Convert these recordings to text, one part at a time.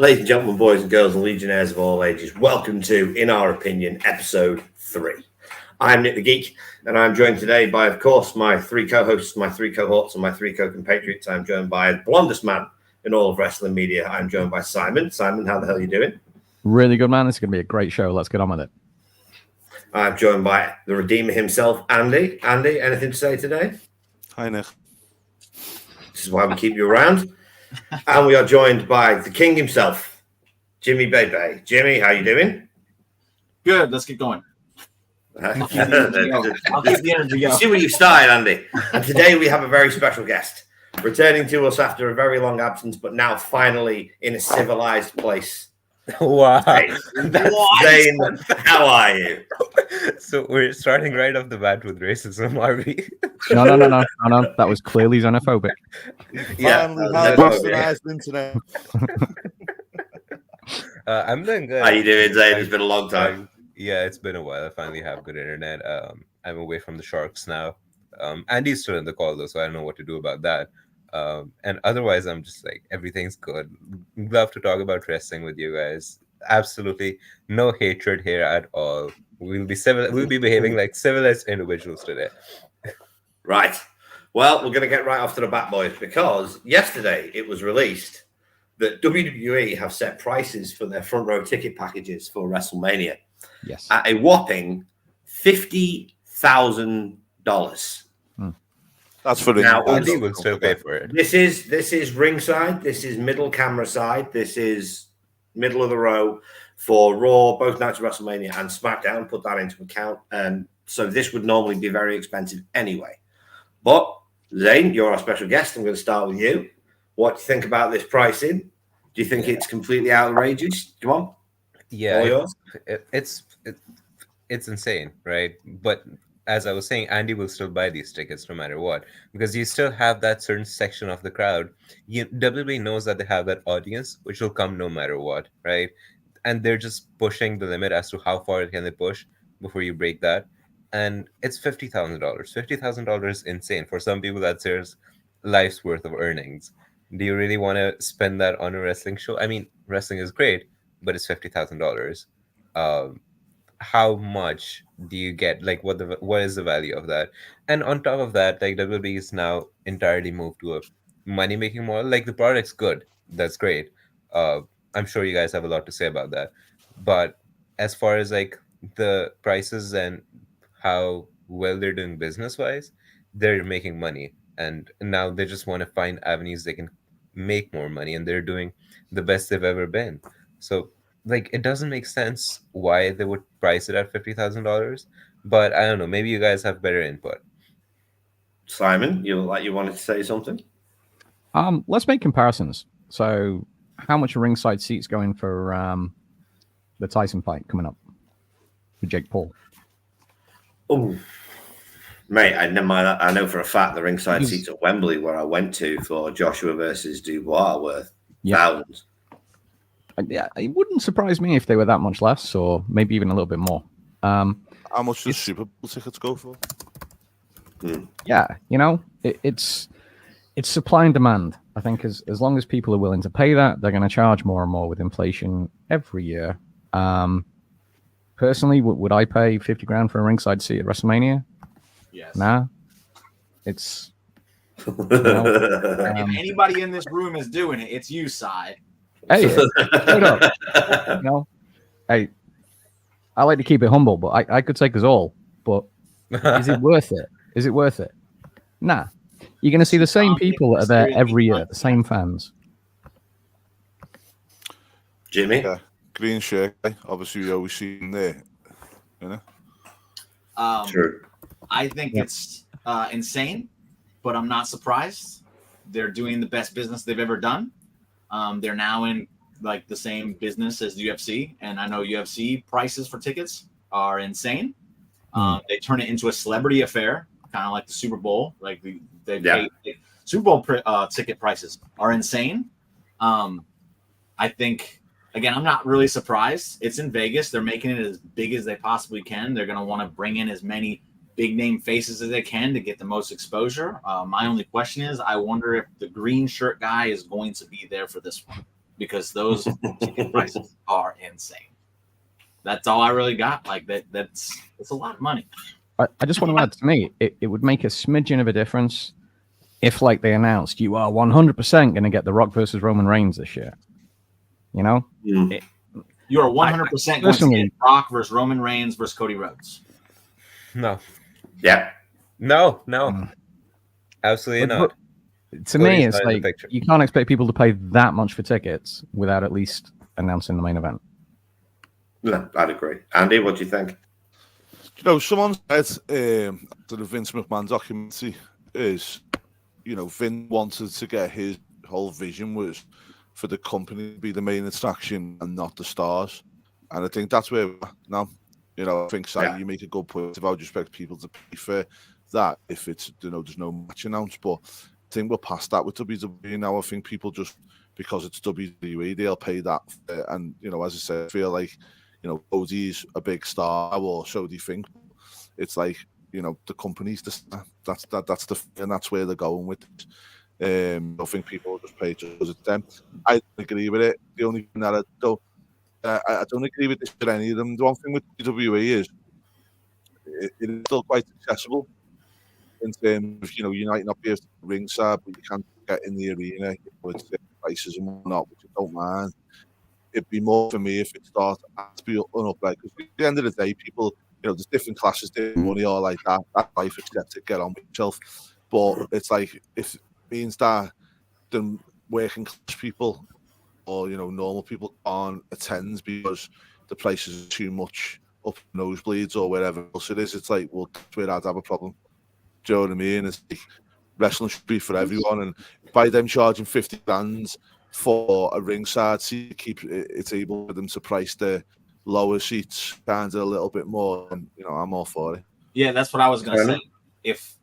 Ladies and gentlemen, boys and girls, and legionnaires of all ages, welcome to, in our opinion, episode 3. I'm Nick the Geek, and I'm joined today by, of course, my 3 co-hosts, my 3 cohorts, and my 3 co-compatriots. I'm joined by the blondest man in all of wrestling media. I'm joined by Simon. Simon, how the hell are you doing? Really good, man. This is going to be a great show. Let's get on with it. I'm joined by the Redeemer himself, Andy. Andy, anything to say today? Hi, Nick. This is why we keep you around. And we are joined by the king himself, Jimmy Bebe. Jimmy, how you doing? Good. Let's keep going. I'll keep the energy going. See where you started, Andy. And today we have a very special guest, returning to us after a very long absence, but now finally in a civilized place. Wow. Zane, how are you? So we're starting right off the bat with racism, are we? No. That was clearly xenophobic. Yeah. Finally have westernized internet. I'm doing good. How you doing, Zane? It's been a long time. Yeah, it's been a while. I finally have good internet. I'm away from the Sharks now. Andy's still in the call though, so I don't know what to do about that. And otherwise, I'm just like, everything's good. Love to talk about wrestling with you guys. Absolutely no hatred here at all. We'll be behaving like civilized individuals today. Right. Well, we're going to get right off to the bat, boys, because yesterday it was released that WWE have set prices for their front row ticket packages for WrestleMania. Yes. At a whopping $50,000. That's for the Now, Andy will still pay for it. This is ringside. This is middle camera side. This is middle of the row for Raw, both nights of WrestleMania and SmackDown. Put that into account. So this would normally be very expensive anyway. But Zane, you're our special guest. I'm going to start with you. What do you think about this pricing? Do you think it's completely outrageous? Come on. Yeah, it's insane, right? But as I was saying, Andy will still buy these tickets no matter what, because you still have that certain section of the crowd. WWE knows that they have that audience, which will come no matter what, right? And they're just pushing the limit as to how far can they push before you break that. And it's $50,000. $50,000 is insane. For some people, that's their life's worth of earnings. Do you really want to spend that on a wrestling show? I mean, wrestling is great, but it's $50,000. How much do you get? Like, what is the value of that? And on top of that, like, WWE is now entirely moved to a money making model. Like, the product's good, that's great. I'm sure you guys have a lot to say about that. But as far as like the prices and how well they're doing business wise, they're making money, and now they just want to find avenues they can make more money, and they're doing the best they've ever been. So, like, it doesn't make sense why they would price it at $50,000, but I don't know. Maybe you guys have better input. Simon, you wanted to say something? Let's make comparisons. So, how much ringside seats going for the Tyson fight coming up for Jake Paul? Oh, mate, I know for a fact the ringside seats at Wembley, where I went to for Joshua versus Dubois, were thousands. Yeah, it wouldn't surprise me if they were that much less, or maybe even a little bit more. How much does Super Bowl tickets go for? Yeah, it's supply and demand. I think as long as people are willing to pay that, they're going to charge more and more with inflation every year. Personally, would I pay $50,000 for a ringside seat at WrestleMania? Yes. Nah. It's if anybody in this room is doing it, it's you, Cy. Hey, straight up. Hey, I like to keep it humble, but I could take us all. But is it worth it? Is it worth it? Nah. You're going to see the same people that are there every year, the same fans. Jimmy? Yeah, green shirt. Obviously, we always see him there. True. I think it's insane, but I'm not surprised. They're doing the best business they've ever done. They're now in like the same business as UFC, and I know UFC prices for tickets are insane. They turn it into a celebrity affair, kind of like the Super Bowl. Like Super Bowl ticket prices are insane. I think, again, I'm not really surprised. It's in Vegas. They're making it as big as they possibly can. They're going to want to bring in as many big name faces as they can to get the most exposure. My only question is, I wonder if the green shirt guy is going to be there for this one, because those ticket prices are insane. That's all I really got. Like that's a lot of money. I just want to add, to me, it would make a smidgen of a difference if, like, they announced you are 100% going to get The Rock versus Roman Reigns this year. You know, You are 100% going to get Rock versus Roman Reigns versus Cody Rhodes. No. Yeah. No. Absolutely not. To me, it's like you can't expect people to pay that much for tickets without at least announcing the main event. No, I'd agree. Andy, what do you think? You know, someone said that the Vince McMahon documentary is, you know, Vince wanted to get his whole vision was for the company to be the main attraction and not the stars. And I think that's where we're at now. You know, I think, you make a good point about expect people to pay for that if it's, you know, there's no match announced. But I think we're past that with WWE now. I think people just, because it's WWE, they'll pay that. And, you know, as I said, I feel like, you know, Cody's a big star, or so they think. It's like, you know, the company's the star. And that's where they're going with it. I think people will just pay just because it's them. I don't agree with it. The only thing that I don't agree with this with any of them. The one thing with WWE is it is still quite accessible in terms of, you know, you might not be able to ringside, but you can get in the arena with prices and whatnot, which I don't mind. It'd be more for me if it starts to be upright. Because at the end of the day, people, you know, there's different classes, different money, all like that. That life, accept it, get on with yourself. But it's like, if it means that the working class people or, you know, normal people aren't attend because the prices are too much up nosebleeds or wherever else it is, it's like, well, that's where I'd have a problem. Do you know what I mean? It's like, wrestling should be for everyone, and by them charging 50 grand for a ringside seat, keep it's able for them to price the lower seats kind of a little bit more, and, you know, I'm all for it. Yeah, that's what I was gonna say. If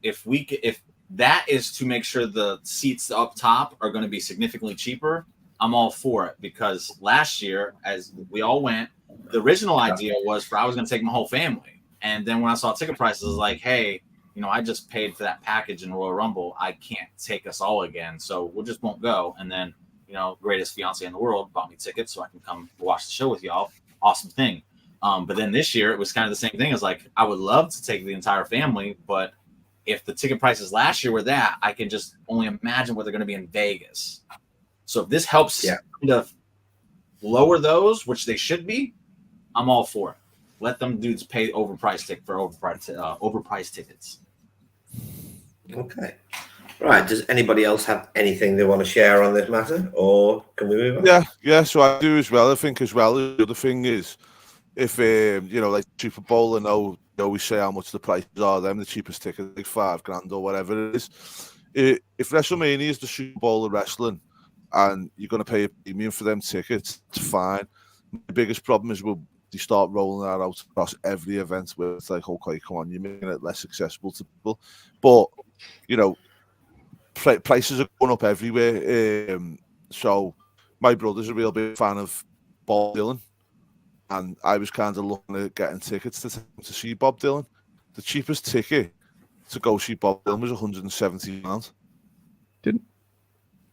that is to make sure the seats up top are going to be significantly cheaper, I'm all for it, because last year, as we all went, the original idea was I was going to take my whole family, and then when I saw ticket prices, I was like, hey, you know, I just paid for that package in Royal Rumble. I can't take us all again, so we just won't go. And then, you know, greatest fiance in the world bought me tickets so I can come watch the show with y'all. Awesome thing. But then this year it was kind of the same thing. It's like, I would love to take the entire family, but if the ticket prices last year were that, I can just only imagine what they're going to be in Vegas. So if this helps kind of lower those, which they should be, I'm all for it. Let them dudes pay overpriced tickets. Okay. Right. Does anybody else have anything they want to share on this matter, or can we move on? Yeah. So I do as well. I think as well, the other thing is, if you know, like Super Bowl, and they always say how much the prices are. Them the cheapest ticket, like $5,000 or whatever it is. If WrestleMania is the Super Bowl of wrestling, and you're going to pay a premium for them tickets, it's fine. The biggest problem is they start rolling that out across every event, where it's like, okay, come on, you're making it less accessible to people. But, you know, prices are going up everywhere. So my brother's a real big fan of Bob Dylan, and I was kind of looking at getting tickets to see Bob Dylan. The cheapest ticket to go see Bob Dylan was £170.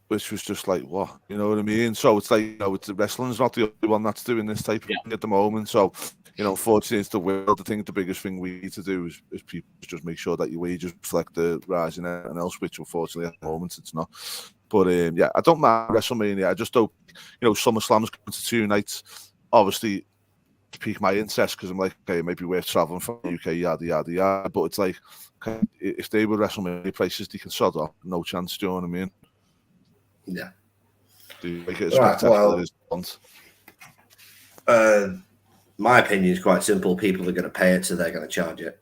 Which was just like, what? You know what I mean? So it's like, you know, wrestling's not the only one that's doing this type of thing at the moment. So, you know, unfortunately, it's the world. I think the biggest thing we need to do is people just make sure that your wages reflect the rise in everything else, which unfortunately at the moment it's not. But yeah, I don't mind WrestleMania. I just don't, you know, SummerSlam's going to 2 nights. Obviously, to pique my interest, because I'm like, okay, it might be worth traveling from the UK, yada, yada, yada. But it's like, okay, if they were WrestleMania prices, they can sod off. No chance, do you know what I mean? Yeah. Do you make it as spectacular as you want? My opinion is quite simple. People are going to pay it, so they're going to charge it.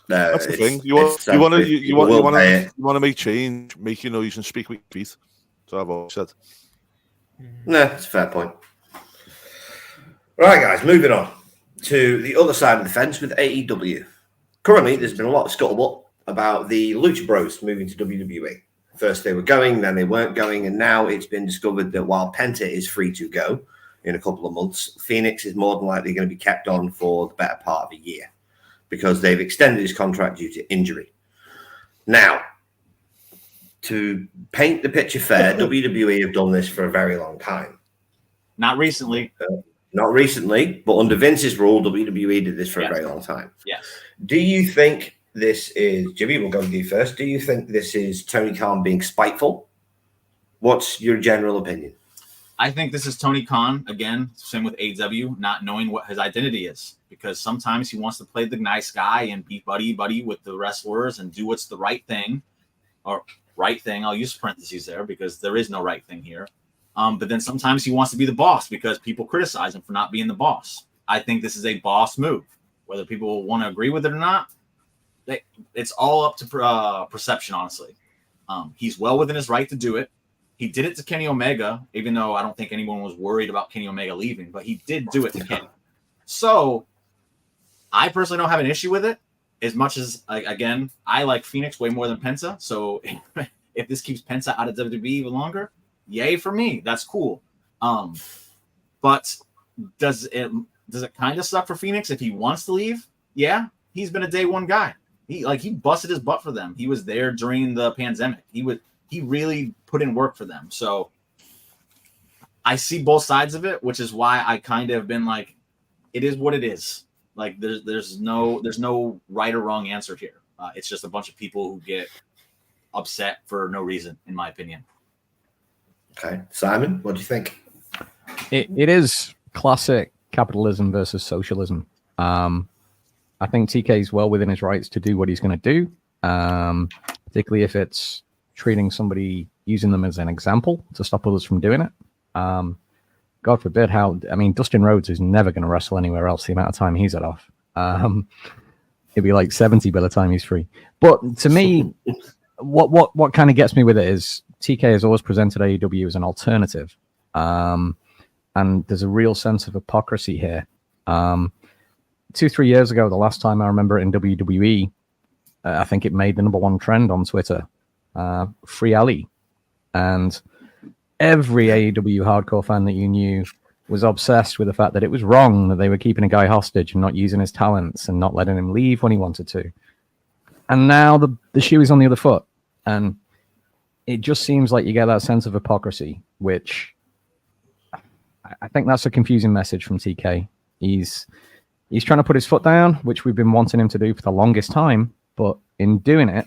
That's the thing. You want to make change, make your noise and speak with your feet. So I've always said. No, it's a fair point. Right, guys, moving on to the other side of the fence with AEW. Currently, there's been a lot of scuttlebutt about the Lucha Bros moving to WWE. First they were going, then they weren't going, and now it's been discovered that while Penta is free to go in a couple of months, Phoenix is more than likely going to be kept on for the better part of a year because they've extended his contract due to injury. Now, to paint the picture fair, WWE have done this for a very long time. Not recently. Not recently, but under Vince's rule, WWE did this for Yes. a very long time. Yes. Do you think this is, Jimmy, we'll go with you first. Do you think this is Tony Khan being spiteful? What's your general opinion? I think this is Tony Khan, again, same with AW, not knowing what his identity is. Because sometimes he wants to play the nice guy and be buddy with the wrestlers and do what's the right thing. Or right thing, I'll use parentheses there because there is no right thing here. But then sometimes he wants to be the boss because people criticize him for not being the boss. I think this is a boss move. Whether people want to agree with it or not, it's all up to perception, honestly. He's well within his right to do it. He did it to Kenny Omega, even though I don't think anyone was worried about Kenny Omega leaving, but he did do it to Kenny. So I personally don't have an issue with it as much as, again, I like Phoenix way more than Penta. So if this keeps Penta out of WWE even longer, yay for me. That's cool. But does it kind of suck for Phoenix if he wants to leave? Yeah, he's been a day one guy. He busted his butt for them. He was there during the pandemic. He really put in work for them. So I see both sides of it, which is why I kind of been like, it is what it is. Like there's no right or wrong answer here. It's just a bunch of people who get upset for no reason, in my opinion. Okay, Simon, what do you think? It is classic capitalism versus socialism. I think TK is well within his rights to do what he's going to do, particularly if it's treating somebody, using them as an example to stop others from doing it. God forbid Dustin Rhodes is never going to wrestle anywhere else the amount of time he's had off. He'll be like 70 by the time he's free. But to me, what kind of gets me with it is TK has always presented AEW as an alternative. And there's a real sense of hypocrisy here. 2-3 years ago, the last time I remember it in WWE, I think it made the #1 trend on Twitter, Free Ali. And every AEW hardcore fan that you knew was obsessed with the fact that it was wrong that they were keeping a guy hostage and not using his talents and not letting him leave when he wanted to. And now the shoe is on the other foot. And it just seems like you get that sense of hypocrisy, which I think that's a confusing message from TK. He's trying to put his foot down, which we've been wanting him to do for the longest time. But in doing it,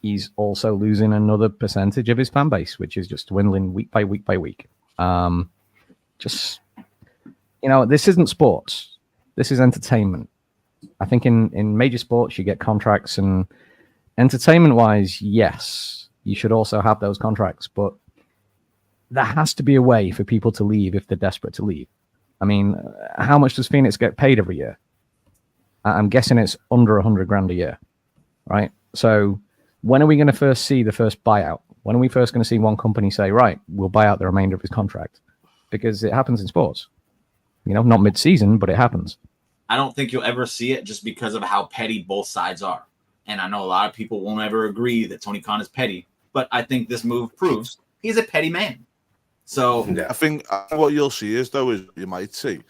he's also losing another percentage of his fan base, which is just dwindling week by week by week. This isn't sports. This is entertainment. I think in major sports, you get contracts, and entertainment-wise, yes, you should also have those contracts. But there has to be a way for people to leave if they're desperate to leave. I mean, how much does Phoenix get paid every year? I'm guessing it's under $100,000 a year, right? So when are we going to first see the first buyout? When are we first going to see one company say, right, we'll buy out the remainder of his contract? Because it happens in sports. Not mid-season, but it happens. I don't think you'll ever see it just because of how petty both sides are. And I know a lot of people won't ever agree that Tony Khan is petty, but I think this move proves he's a petty man. So I think what you'll see is you might see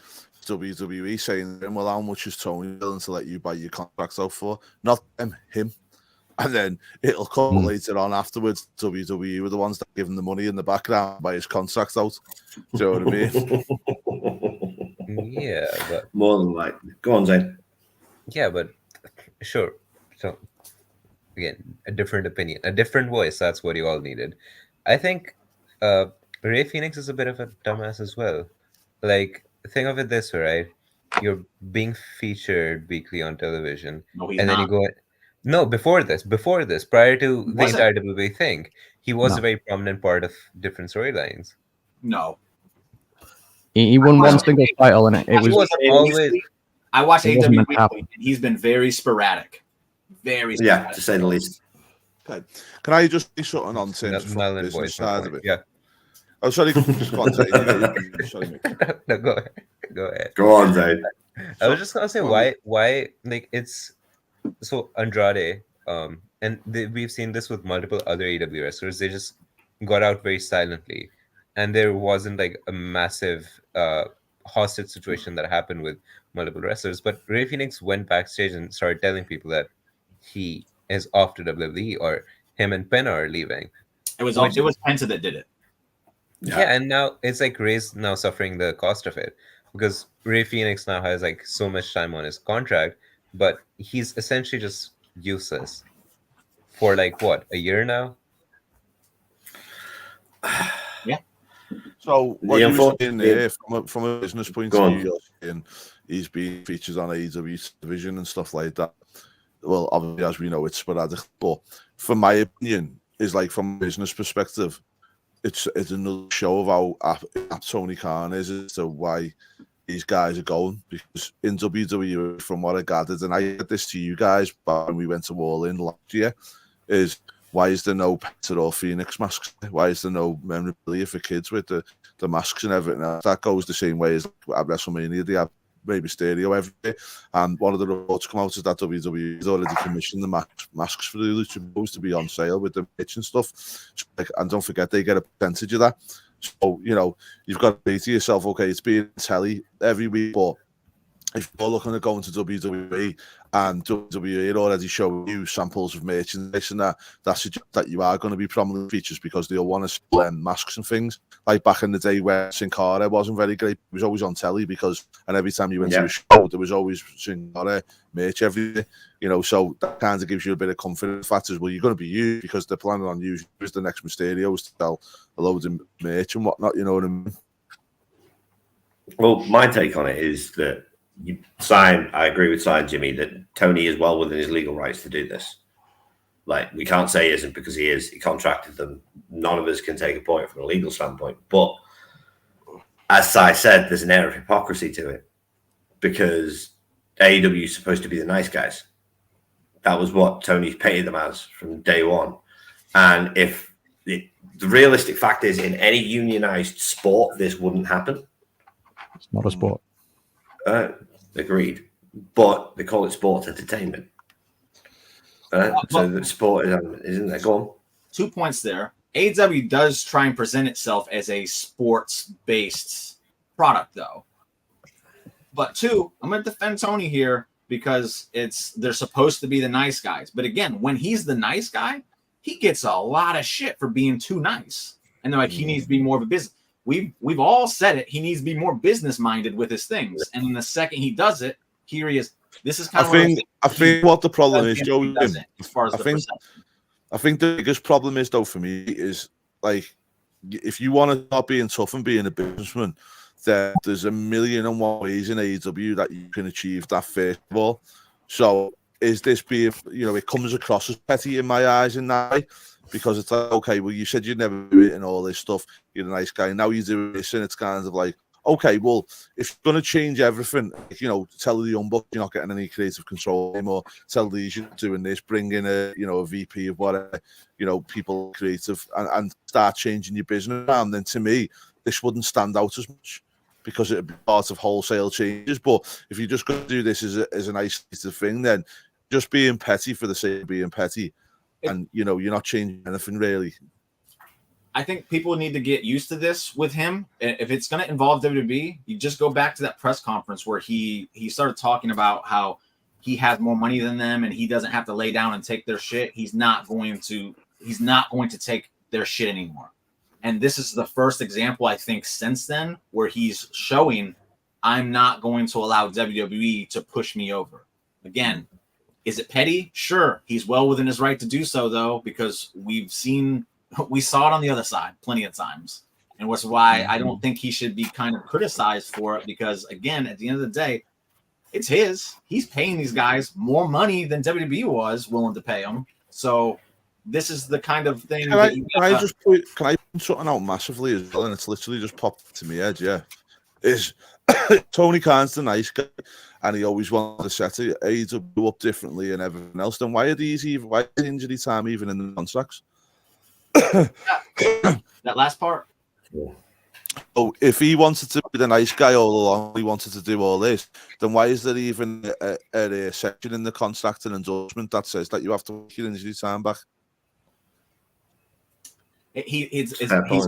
WWE saying, well, how much is Tony willing to let you buy your contracts out for? Not him. And then it'll come later on afterwards. WWE were the ones that give him the money in the background, buy his contracts out. Do you know what I mean? Yeah, but more than likely. Go on, Zane. Yeah, but sure. So again, a different opinion, a different voice. That's what you all needed. I think Ray Phoenix is a bit of a dumbass as well. Like, think of it this way, right? You're being featured weekly on television, and then you go. No, before this, prior to the entire WWE thing, he was a very prominent part of different storylines. No. He won one single title, and it was always. I watched AW weekly, and he's been very sporadic. Very sporadic. Yeah, to say the least. Okay. Can I just say something on terms of the business side of it? Yeah. Oh, sorry. Just go on, sorry, no, go ahead. Go on, Zane. I was just gonna say why like it's so Andrade, and we've seen this with multiple other AEW wrestlers. They just got out very silently, and there wasn't like a massive hostage situation that happened with multiple wrestlers. But Ray Phoenix went backstage and started telling people that he is off to WWE, or him and Pena are leaving. It was Which- it was Penta that did it. Yeah, and now it's like Ray's now suffering the cost of it because Ray Phoenix now has like so much time on his contract, but he's essentially just useless for like what, a year now? So what The you were unfortunate- saying there, from a business point Go of on. view, you're saying he's been featured on AEW television and stuff like that. Well, obviously, as we know, it's sporadic. But from my opinion, is like from a business perspective, it's another show of how apt Tony Khan is as to why these guys are going. Because in WWE, from what I gathered, and I said this to you guys when we went to All In last year, is why is there no Penta or Phoenix masks? Why is there no memorabilia for kids with the masks and everything else? That goes the same way as at WrestleMania. They have maybe Mysterio every day. And one of the reports come out is that WWE has already commissioned the masks for the Lucha Bros to be on sale with the merch and stuff. So, like, and don't forget, they get a percentage of that. So, you know, you've got to say to yourself, okay, it's being telly every week, but if you're looking at going to WWE and WWE are already showing you samples of merchandise and that suggests that you are going to be prominent features because they'll want to sell masks and things. Like back in the day where Sin Cara wasn't very great, it was always on telly because, and every time you went to a show, there was always Sin Cara merch every day, you know, so that kind of gives you a bit of confidence. The fact is, well, you're going to be used because they're planning on using you as the next Mysterio to sell a load of merch and whatnot, you know what I mean? Well, my take on it is that I agree with Jimmy, that Tony is well within his legal rights to do this. Like, we can't say he isn't because he is. He contracted them. None of us can take a point from a legal standpoint. But as Si said, there's an air of hypocrisy to it because AEW is supposed to be the nice guys. That was what Tony painted them as from day one. And if the realistic fact is, in any unionized sport, this wouldn't happen. It's not a sport. Agreed. But they call it sports entertainment. So the sport isn't there? Go on. 2 points there. AEW does try and present itself as a sports-based product, though. But two, I'm going to defend Tony here because they're supposed to be the nice guys. But again, when he's the nice guy, he gets a lot of shit for being too nice. And they're like, he needs to be more of a business. We've all said it. He needs to be more business-minded with his things. And then the second he does it, here he is. This is kind of I think what the problem is, Joe. As far as I think the biggest problem is, though, for me, is like if you want to start being tough and being a businessman, then there's 1,000,001 ways in AEW that you can achieve that first of all. So is this being, you know, it comes across as petty in my eyes in that way, because it's like, okay, well, you said you'd never do it and all this stuff. You're a nice guy. Now you do this, and it's kind of like, okay, well, if you're going to change everything, you know, tell the Young Bucks you're not getting any creative control anymore, tell these you're doing this, bring in a VP of whatever, you know, people creative, and start changing your business around, then to me, this wouldn't stand out as much because it'd be part of wholesale changes. But if you're just going to do this as an isolated thing, then just being petty for the sake of being petty, and, you know, you're not changing anything really. I think people need to get used to this with him. If it's going to involve WWE, you just go back to that press conference where he started talking about how he has more money than them and he doesn't have to lay down and take their shit. He's not going to take their shit anymore. And this is the first example, I think, since then where he's showing, I'm not going to allow WWE to push me over. Again, is it petty? Sure. He's well within his right to do so, though, because we saw it on the other side plenty of times. And which is why I don't think he should be kind of criticized for it, because, again, at the end of the day, it's his. He's paying these guys more money than WWE was willing to pay them. So this is the kind of thing Can I point something out massively as well? And it's literally just popped to my head, yeah. Is Tony Khan's the nice guy, and he always wanted to set AEW up differently and everything else. Then why is injury time even in the contracts? That last part. Oh, if he wanted to be the nice guy all along, he wanted to do all this, then why is there even a section in the contract and endorsement that says that you have to make your injury time back? He's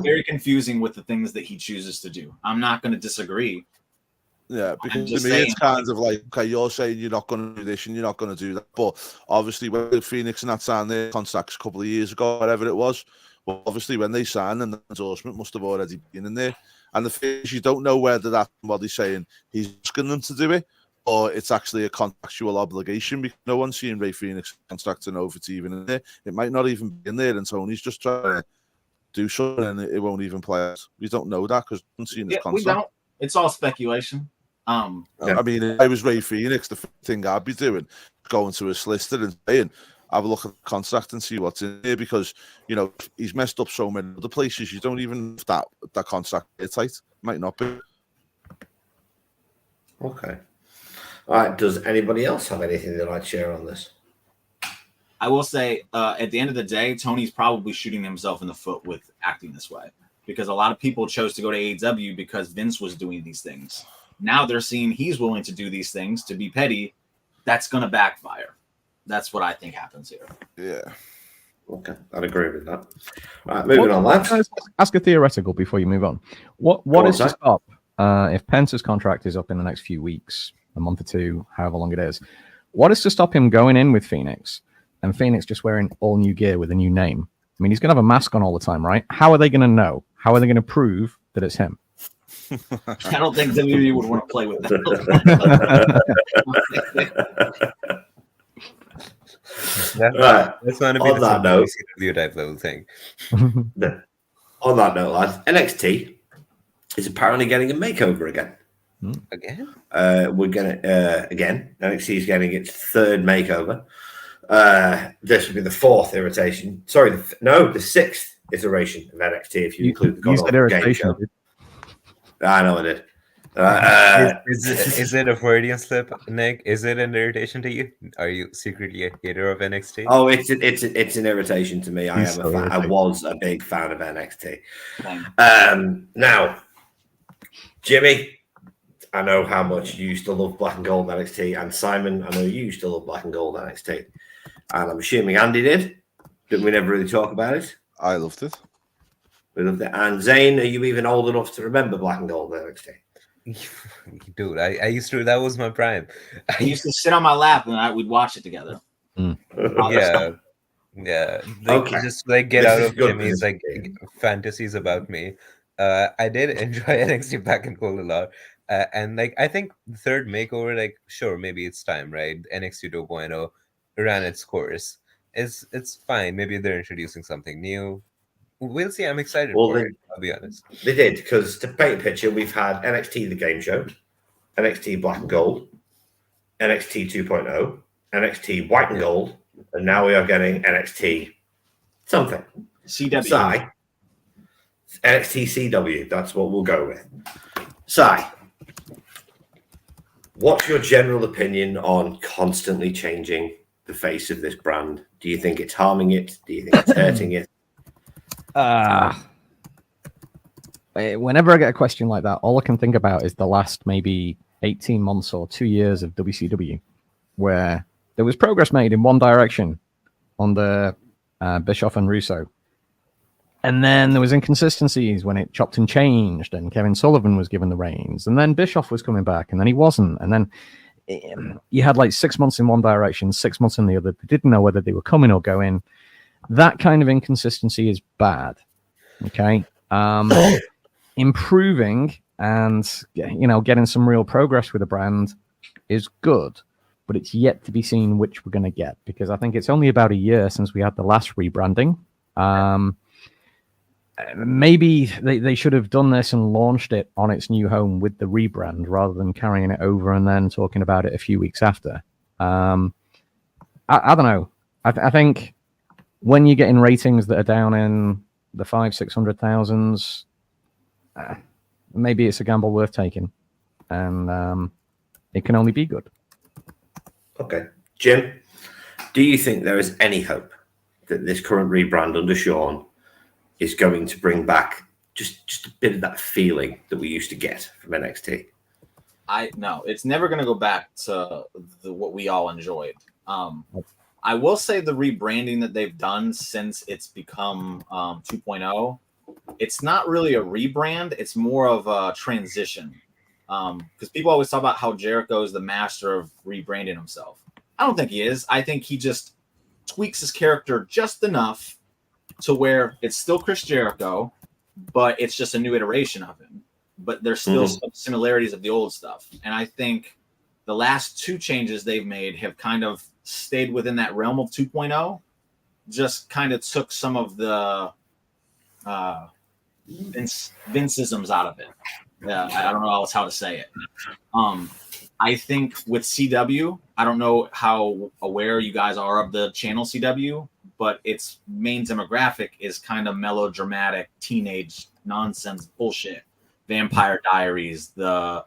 very confusing with the things that he chooses to do. I'm not going to disagree. Yeah, because to just me saying, it's kind of like, okay, you're saying you're not going to do this and you're not going to do that, but obviously when Phoenix and that signed their contracts a couple of years ago, whatever it was, well, obviously when they signed, and the endorsement must have already been in there. And the thing is, you don't know whether that's somebody saying he's asking them to do it, or it's actually a contractual obligation, because no one's seen Ray Phoenix contract and over to even in there. It might not even be in there, and Tony's just trying to do something and it won't even play out. We don't know that because we haven't seen his contract. We don't. It's all speculation. I mean, if I was Ray Phoenix, the thing I'd be doing, going to a solicitor and saying, have a look at the contract and see what's in there, because, you know, he's messed up so many other places. You don't even have that contract airtight. Might not be. Okay. All right. Does anybody else have anything they'd like to share on this? I will say, at the end of the day, Tony's probably shooting himself in the foot with acting this way, because a lot of people chose to go to AEW because Vince was doing these things. Now they're seeing he's willing to do these things to be petty. That's going to backfire. That's what I think happens here. Yeah. Okay, I'd agree with that. All right, moving on, lads. Can I ask a theoretical before you move on? What is to stop if Pence's contract is up in the next few weeks, a month or two, however long it is? What is to stop him going in with Phoenix and Phoenix just wearing all new gear with a new name? I mean, he's going to have a mask on all the time, right? How are they going to know? How are they going to prove that it's him? I don't think WWE would want to play with that. That's going to be on that note, type level thing. On that note, lads, NXT is apparently getting a makeover again. Again? We're gonna again. NXT is getting its third makeover. This would be the fourth iteration. Sorry, the sixth iteration of NXT if you include the God game show. I know I did. Is it a Freudian slip, Nick? Is it an irritation to you? Are you secretly a hater of NXT? Oh, it's an irritation to me. I was a big fan of NXT. Now, Jimmy, I know how much you used to love Black and Gold NXT, and Simon, I know you used to love Black and Gold NXT, and I'm assuming Andy did. Didn't we never really talk about it? I loved it. We loved it. And Zane, are you even old enough to remember Black and Gold NXT? Dude, I used to. That was my prime. I used to sit on my lap and we'd watch it together. Yeah. Okay. Just like get out of Jimmy's like fantasies about me. I did enjoy NXT Black and Gold a lot. And like I think the third makeover, like sure, maybe it's time, right? NXT 2.0 ran its course. It's fine. Maybe they're introducing something new. We'll see. I'm excited for it. I'll be honest. They did, because to paint a picture, we've had NXT the game show, NXT Black and Gold, NXT 2.0, NXT White and Gold, and now we are getting NXT something. CW. NXT CW. That's what we'll go with. Sai, what's your general opinion on constantly changing the face of this brand? Do you think it's harming it? Do you think it's hurting it? Whenever I get a question like that, all I can think about is the last maybe 18 months or 2 years of WCW, where there was progress made in one direction under Bischoff and Russo. And then there was inconsistencies when it chopped and changed, and Kevin Sullivan was given the reins, and then Bischoff was coming back, and then he wasn't. And then you had like 6 months in one direction, 6 months in the other. They didn't know whether they were coming or going. That kind of inconsistency is bad. Okay. Improving and getting some real progress with a brand is good, but it's yet to be seen which we're going to get, because I think it's only about a year since we had the last rebranding. Maybe they should have done this and launched it on its new home with the rebrand rather than carrying it over and then talking about it a few weeks after. I don't know. I think when you're getting ratings that are down in the 500,000-600,000, maybe it's a gamble worth taking, and it can only be good. Okay, Jim, do you think there is any hope that this current rebrand under Sean is going to bring back just a bit of that feeling that we used to get from NXT? No, it's never going to go back to what we all enjoyed. I will say the rebranding that they've done since it's become 2.0, it's not really a rebrand. It's more of a transition. Because people always talk about how Jericho is the master of rebranding himself. I don't think he is. I think he just tweaks his character just enough to where it's still Chris Jericho, but it's just a new iteration of him. But there's still some similarities of the old stuff. And I think the last 2 changes they've made have kind of stayed within that realm of 2.0, just kind of took some of the Vinceisms out of it. I don't know else how to say it. I think with CW, I don't know how aware you guys are of the channel CW, but its main demographic is kind of melodramatic, teenage nonsense bullshit. Vampire Diaries, they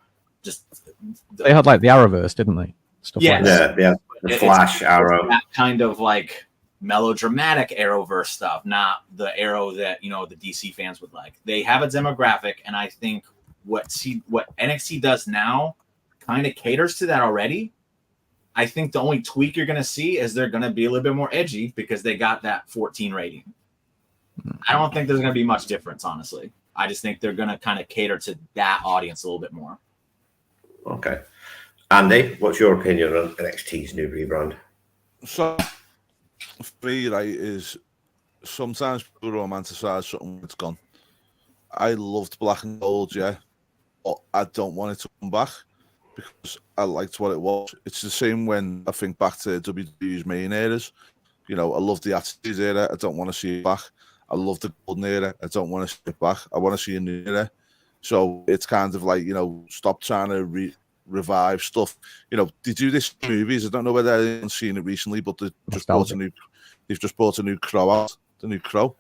had like the Arrowverse, didn't they? Stuff like that. Yeah. The Flash, Arrow. That kind of like melodramatic Arrowverse stuff, not the Arrow that the DC fans would like. They have a demographic, and I think what NXT does now kind of caters to that already. I think the only tweak you're going to see is they're going to be a little bit more edgy because they got that 14 rating. I don't think there's going to be much difference, honestly. I just think they're going to kind of cater to that audience a little bit more. Okay. Andy, what's your opinion on NXT's new rebrand? So, for me, right, is sometimes people romanticize something that's gone. I loved Black and Gold, yeah, but I don't want it to come back because I liked what it was. It's the same when I think back to WWE's main eras. I love the Attitude Era. I don't want to see it back. I love the Golden Era. I don't want to see it back. I want to see a new era. So it's kind of like, stop trying to revive stuff. They do this in movies. I don't know whether anyone's seen it recently, but they've just bought a new Crow out. The new Crow.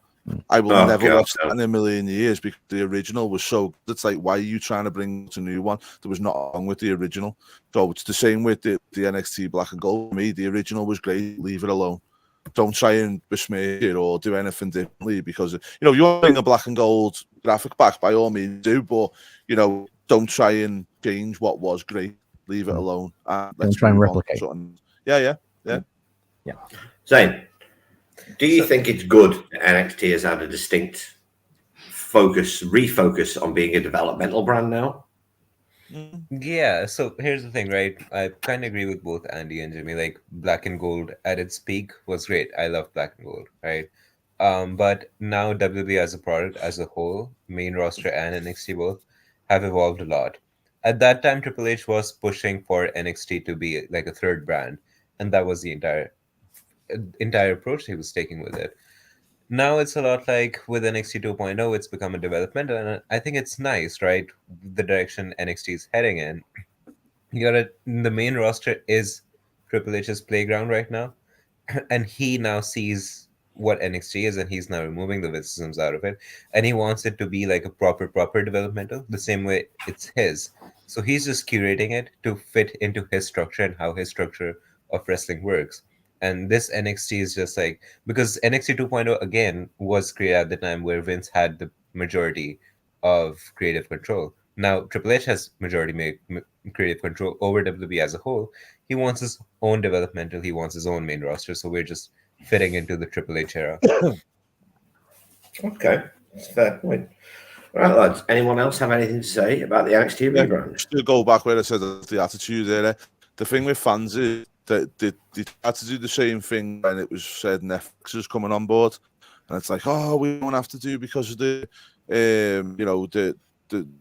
I will never watch that in a million years because the original was so good. It's like, why are you trying to bring a new one? There was nothing wrong with the original. So it's the same with the NXT Black and Gold. For me, the original was great. Leave it alone. Don't try and besmirch it or do anything differently because, you want to bring a Black and Gold graphic back, by all means do, but, don't try and change what was great. Leave it alone. Don't try and replicate. Yeah. Zane, do you think it's good that NXT has had a distinct refocus on being a developmental brand now? Yeah, so here's the thing, right? I kind of agree with both Andy and Jimmy. Like, Black and Gold at its peak was great. I love Black and Gold, right? But now WWE as a product, as a whole, main roster and NXT both, have evolved a lot. At that time, Triple H was pushing for NXT to be like a third brand, and that was the entire approach he was taking with it. Now it's a lot like with NXT 2.0, it's become a development, and I think it's nice, right? The direction NXT is heading in. The main roster is Triple H's playground right now, and he now sees what NXT is, and he's now removing the witticisms out of it, and he wants it to be like a proper developmental, the same way it's his. So he's just curating it to fit into his structure and how his structure of wrestling works. And this NXT is just like, because NXT 2.0 again was created at the time where Vince had the majority of creative control. Now Triple H has majority creative control over WWE as a whole. He wants his own developmental. He wants his own main roster. So we're just fitting into the Triple H era. Okay, that's a fair point. Right, lads. Anyone else have anything to say about the NXT rebrand? Just to go back where I said the Attitude Era, the thing with fans is that they had to do the same thing when it was said Netflix is coming on board, and it's like, oh, we won't have to do because of the the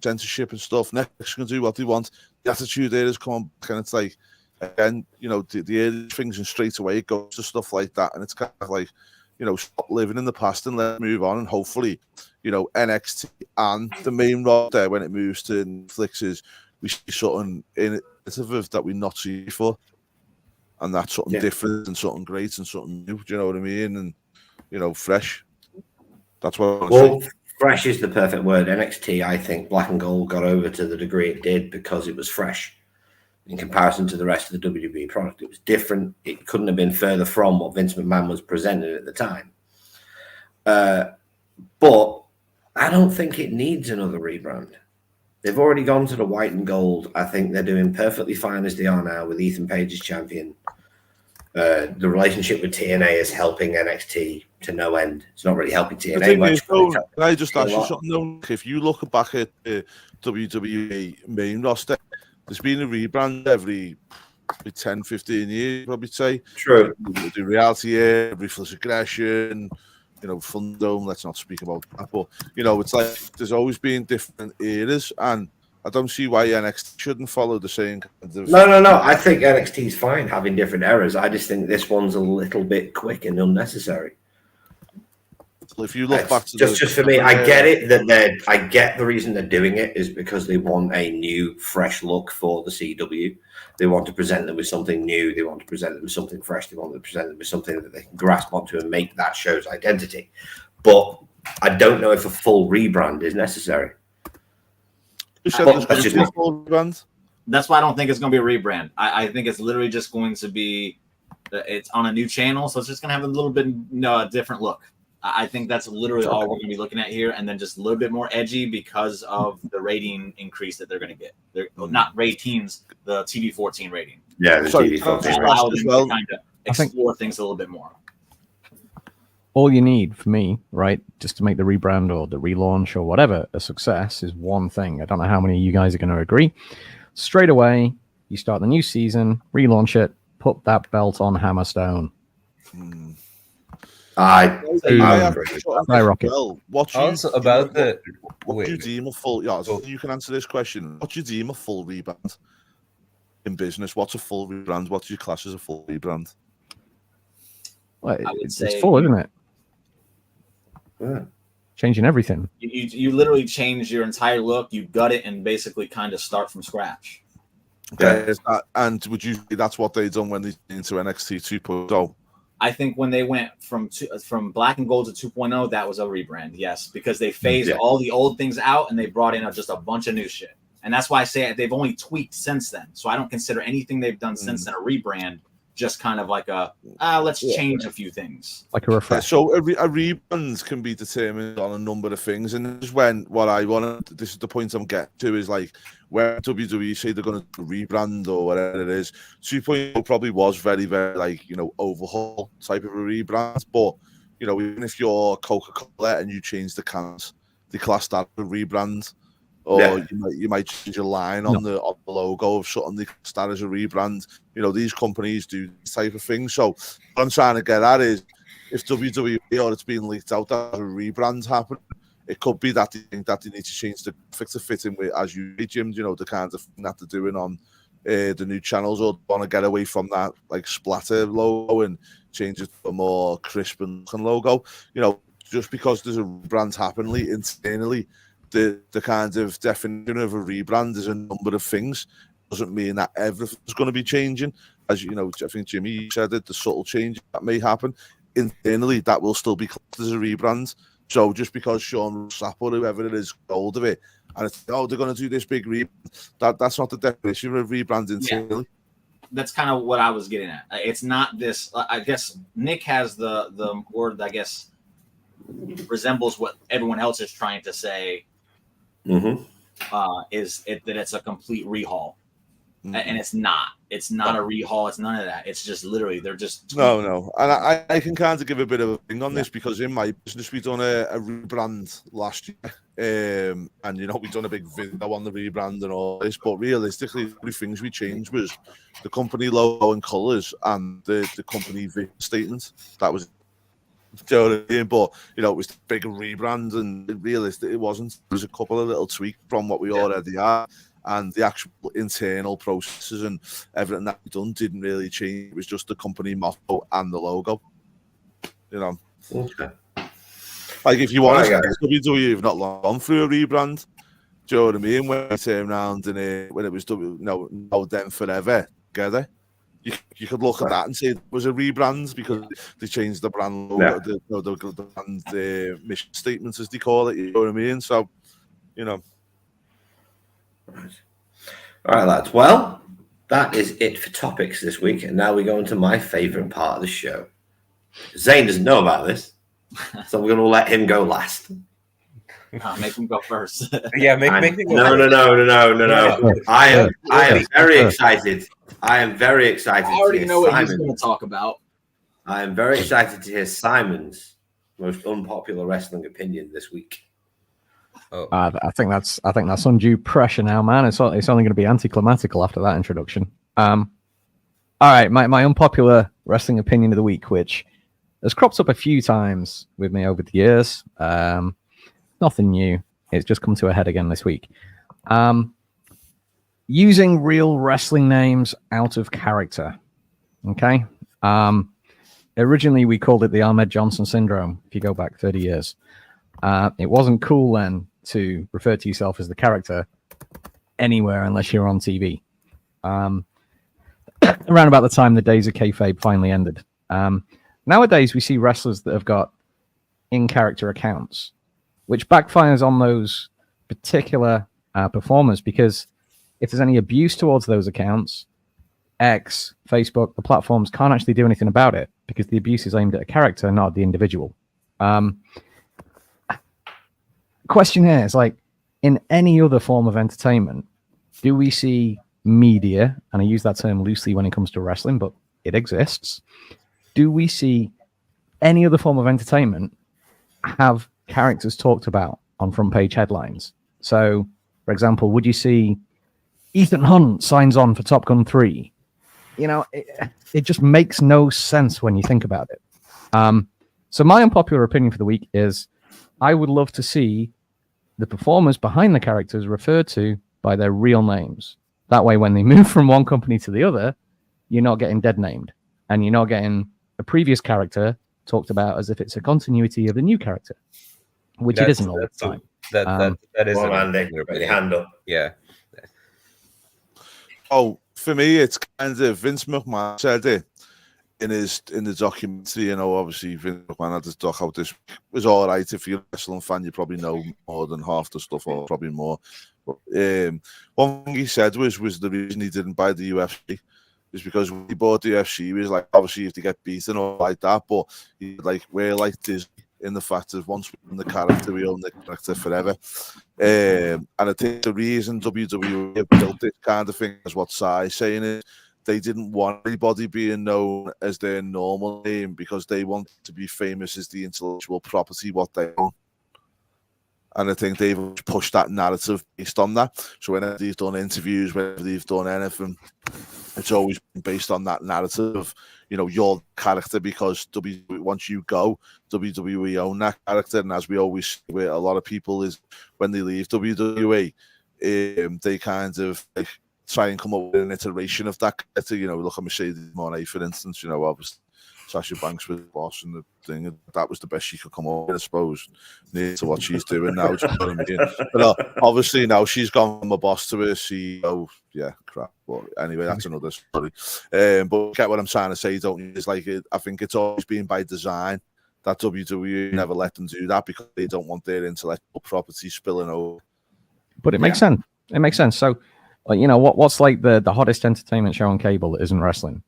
censorship and stuff. Netflix can do what they want. The Attitude Era is coming back, and it's like, again, the early things, and straight away it goes to stuff like that, and it's kind of like, stop living in the past and let's move on, and hopefully, NXT and the main roster when it moves to Netflix we see something innovative that we not see before. And that's something different and something great and something new. Do you know what I mean? And, fresh. That's what I want to say. Fresh is the perfect word. NXT, I think Black and Gold got over to the degree it did because it was fresh in comparison to the rest of the WWE product. It was different. It couldn't have been further from what Vince McMahon was presenting at the time. But I don't think it needs another rebrand. They've already gone to the white and gold. I think they're doing perfectly fine as they are now with Ethan Page as champion. The relationship with TNA is helping NXT to no end. It's not really helping The TNA thing much. is, though, can I just ask you lot. something? Though? If you look back at the WWE main roster, there's been a rebrand every 10, 15 years, probably say. True. The reality here, Ruthless Aggression, Fundome, let's not speak about that. But, it's like there's always been different eras, and I don't see why NXT shouldn't follow the same kind of... No. I think NXT is fine having different eras. I just think this one's a little bit quick and unnecessary. If you look back to just for me, I get it that I get the reason they're doing it is because they want a new, fresh look for the CW. They want to present them with something new. They want to present them with something fresh. They want to present them with something that they can grasp onto and make that show's identity. But I don't know if a full rebrand is necessary. That's why I don't think it's going to be a rebrand. I think it's literally just going to be, it's on a new channel, so it's just going to have a little bit different look. I think that's literally all we're going to be looking at here, and then just a little bit more edgy because of the rating increase that they're going to get. They're not ratings, the TV14 rating. Yeah, the TV14 allow them to kind of explore things a little bit more. All you need for me, right, just to make the rebrand or the relaunch or whatever a success is one thing. I don't know how many of you guys are going to agree. Straight away, you start the new season, relaunch it, put that belt on Hammerstone. Skyrocket. Well, what do you deem a full? Yeah, you can answer this question. What do you deem a full rebrand in business? What's a full rebrand? What do you class as a full rebrand? Well, it's full, isn't it? Yeah. Changing everything. You literally change your entire look. You gut it and basically kind of start from scratch. Okay, and would you say that's what they done when they into NXT 2.0? I think when they went from Black and Gold to 2.0, that was a rebrand, yes, because they phased all the old things out and they brought in just a bunch of new shit. And that's why I say they've only tweaked since then. So I don't consider anything they've done since then a rebrand, just kind of like let's change a few things. Like a refresh. So a rebrand can be determined on a number of things. And this is this is the point I'm getting to, is like where WWE say they're going to rebrand or whatever it is. 2.0 probably was very, very overhaul type of a rebrand. But, even if you're Coca-Cola and you change the cans, they class that as a rebrand. Or you might change your line on the logo of something, they class that as a rebrand. These companies do this type of thing. So what I'm trying to get at is, if WWE or it's being leaked out that a rebrand happened, it could be that they think that they need to change the graphics to fit in with, as you say, Jim, the kind of thing that they're doing on the new channels, or want to get away from that splatter logo and change it to a more crisp and looking logo. Just because there's a rebrand happening internally, the kind of definition of a rebrand is a number of things. Doesn't mean that everything's going to be changing. As I think Jimmy said it, the subtle change that may happen internally, that will still be classed as a rebrand. So just because Sean Sapp or whoever it is got hold of it, and it's they're going to do this big rebrand, that's not the definition of rebrand internally. Yeah. That's kind of what I was getting at. It's not this. I guess Nick has the word, I guess, resembles what everyone else is trying to say. Is that it's a complete rehaul, and it's not. It's not a rehaul. It's none of that. It's just literally they're just no. And I can kind of give a bit of a thing on this, because in my business we done a rebrand last year, and we done a big video on the rebrand and all this. But realistically, the things we changed was the company logo and colours and the company vision statement. That was. Do you know what I mean? But it was the big rebrand, and realistically, it wasn't. There was a couple of little tweaks from what we already had, and the actual internal processes and everything that we done didn't really change. It was just the company motto and the logo. Okay. Like if you want to WWE, you've not long gone through a rebrand. Do you know what I mean? When we turn around and when it was now then forever together. You could look at that and say it was a rebrand because they changed the brand logo, the brand mission statements, as they call it. You know what I mean? So, Right. All right, lads. Well, that is it for topics this week. And now we go into my favourite part of the show. Zane doesn't know about this, so we're going to let him go last. Make him go first. Yeah, make him go No. I am very excited I am very excited. I already to hear know what he's Simon. going to talk about. I am very excited to hear Simon's most unpopular wrestling opinion this week. Oh, I think that's undue pressure now, man. It's only going to be anticlimactical after that introduction. All right, my unpopular wrestling opinion of the week, which has cropped up a few times with me over the years. Nothing new. It's just come to a head again this week. Using real wrestling names out of character. Okay. Originally, we called it the Ahmed Johnson syndrome. If you go back 30 years, it wasn't cool then to refer to yourself as the character anywhere unless you're on TV. Around about the time the days of kayfabe finally ended. Nowadays, we see wrestlers that have got in-character accounts, which backfires on those particular performers, because if there's any abuse towards those accounts, X, Facebook, the platforms can't actually do anything about it because the abuse is aimed at a character, not the individual. Question here is, like, in any other form of entertainment, do we see media, and I use that term loosely when it comes to wrestling, but it exists, do we see any other form of entertainment have characters talked about on front page headlines? So, for example, would you see Ethan Hunt signs on for Top Gun 3? You know, it just makes no sense when you think about it. So my unpopular opinion for the week is I would love to see the performers behind the characters referred to by their real names. That way, when they move from one company to the other, you're not getting dead named, and you're not getting a previous character talked about as if it's a continuity of the new character, which it isn't all the time. That is Well, an Andy, unpopular put your opinion. hand up. Yeah. Oh, for me, it's kind of Vince McMahon said it in the documentary. You know, obviously Vince McMahon had this doc out. This was all right. If you're a wrestling fan, you probably know more than half the stuff, or probably more. But one thing he said was the reason he didn't buy the UFC is because when he bought the UFC, he was like, obviously you have to get beaten or like that, but he like, we're like Disney in the fact that once we own the character, we own the character forever. And I think the reason WWE built this kind of thing is what Sai's saying is they didn't want anybody being known as their normal name because they want to be famous as the intellectual property, what they own. And I think they've pushed that narrative based on that. So whenever they've done interviews, whenever they've done anything, it's always been based on that narrative of, you know, your character, because once you go, WWE own that character. And as we always see with a lot of people is when they leave WWE, they kind of like try and come up with an iteration of that character. You know, look at Mercedes Moné, for instance, you know, obviously Sasha Banks with the boss and the thing. That was the best she could come up with, I suppose, near to what she's doing now. Do you know what I mean? But obviously now she's gone from a boss to a CEO. Yeah, crap. But anyway, that's another story. But get what I'm trying to say, don't you? It's like I think it's always been by design that WWE never let them do that because they don't want their intellectual property spilling over. But it makes sense. It makes sense. So, you know, what's like the hottest entertainment show on cable that isn't wrestling?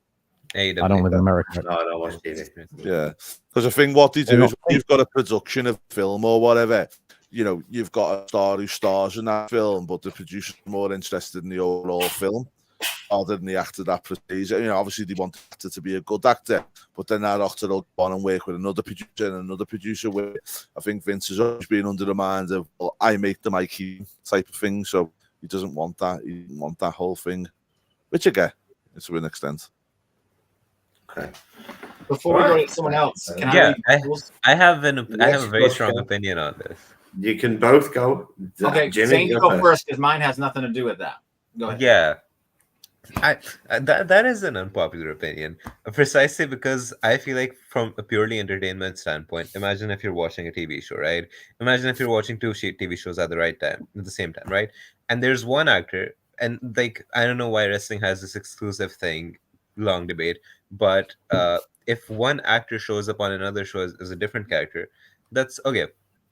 AEW. I don't live in America. No, I don't watch TV. Yeah, because I think what they do is when you've got a production of film or whatever, you know, you've got a star who stars in that film, but the producer's more interested in the overall film rather than the actor that portrays it. You know, obviously they want the actor to be a good actor, but then that actor will go on and work with another producer and another producer. I think Vince has always been under the mind of, well, I make them, I keep type of thing. So he doesn't want that. He doesn't want that whole thing, which I get to an extent. Okay. Before we go to someone else, can I have a very strong opinion on this. You can both go. Okay, Jimmy, Zane, go first because mine has nothing to do with that. Go ahead. Yeah. That is an unpopular opinion, precisely because I feel like from a purely entertainment standpoint, imagine if you're watching a TV show, right? Imagine if you're watching two TV shows at the same time, right? And there's one actor, and like I don't know why wrestling has this exclusive thing, long debate, but if one actor shows up on another show as a different character, that's okay.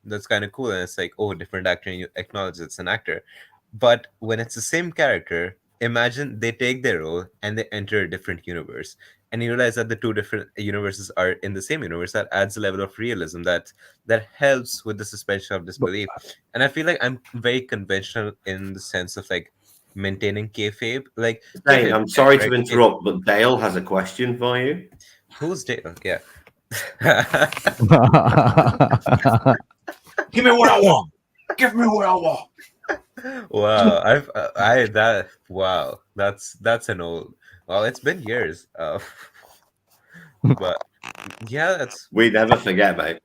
That's kind of cool, and it's like, oh, different actor, and you acknowledge it's an actor. But when it's the same character, imagine they take their role and they enter a different universe, and you realize that the two different universes are in the same universe. That adds a level of realism that helps with the suspension of disbelief. And I feel like I'm very conventional in the sense of like maintaining kayfabe. Like, Dane, kayfabe, I'm sorry right? to interrupt, but Dale has a question for you. Who's Dale? Yeah. Give me what I want. Give me what I want. Wow, wow, that's an old. Well, it's been years. But yeah, that's We never forget, mate.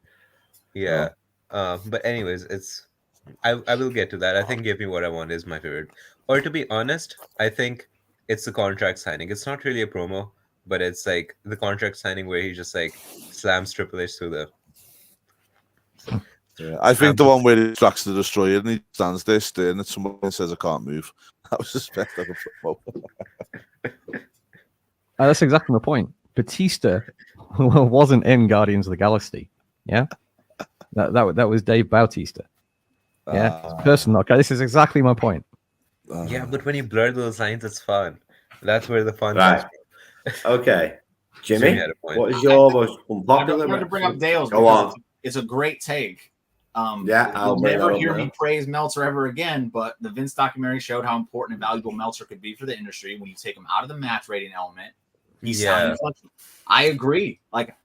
yeah. But anyways, I will get to that. I think Give Me What I Want is my favorite. Or to be honest, I think it's the contract signing. It's not really a promo, but it's like the contract signing where he just like slams Triple H through the. Yeah, I think the one where he tracks the destroyer and he stands there staring at someone and says, "I can't move." That was the best ever promo. That's exactly my point. Batista wasn't in Guardians of the Galaxy. Yeah, that was Dave Bautista. Yeah, it's personal. Okay, this is exactly my point. Yeah, but when you blur those lines, it's fun. That's where the fun Right. comes from. Okay. Jimmy Jimmy, had a point. what is your most I unpopular? wanted to bring up Dale's Go because on. it's a great take. Yeah, I'll you'll bring never that up hear now. me praise Meltzer ever again, but the Vince documentary showed how important and valuable Meltzer could be for the industry when you take him out of the match rating element. He sounded flexible. I agree. Like,